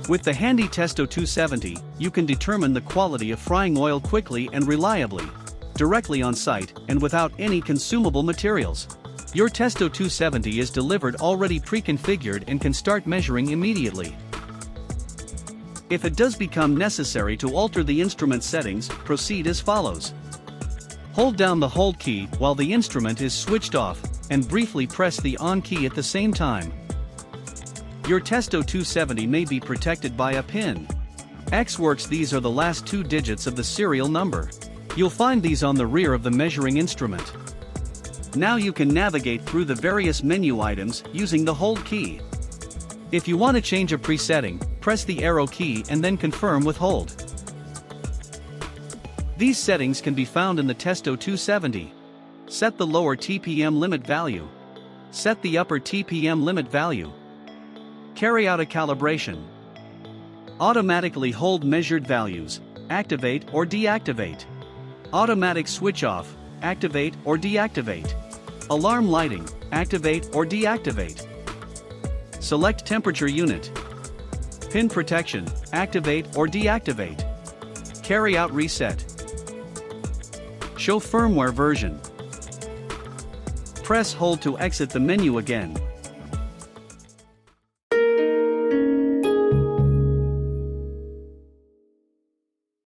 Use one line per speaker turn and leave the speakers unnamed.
With the handy Testo 270, you can determine the quality of frying oil quickly and reliably, directly on site and without any consumable materials. Your Testo 270 is delivered already pre-configured and can start measuring immediately. If it does become necessary to alter the instrument settings, proceed as follows. Hold down the hold key while the instrument is switched off, and briefly press the on key at the same time. Your Testo 270 may be protected by a pin. X-Works. These are the last 2 digits of the serial number. You'll find these on the rear of the measuring instrument. Now you can navigate through the various menu items using the hold key. If you want to change a presetting, press the arrow key and then confirm with hold. These settings can be found in the Testo 270. Set the lower TPM limit value. Set the upper TPM limit value. Carry out a calibration. Automatically hold measured values. Activate or deactivate. Automatic switch off. Activate or deactivate. Alarm lighting. Activate or deactivate. Select temperature unit. Pin protection. Activate or deactivate. Carry out reset. Show firmware version. Press hold to exit the menu again.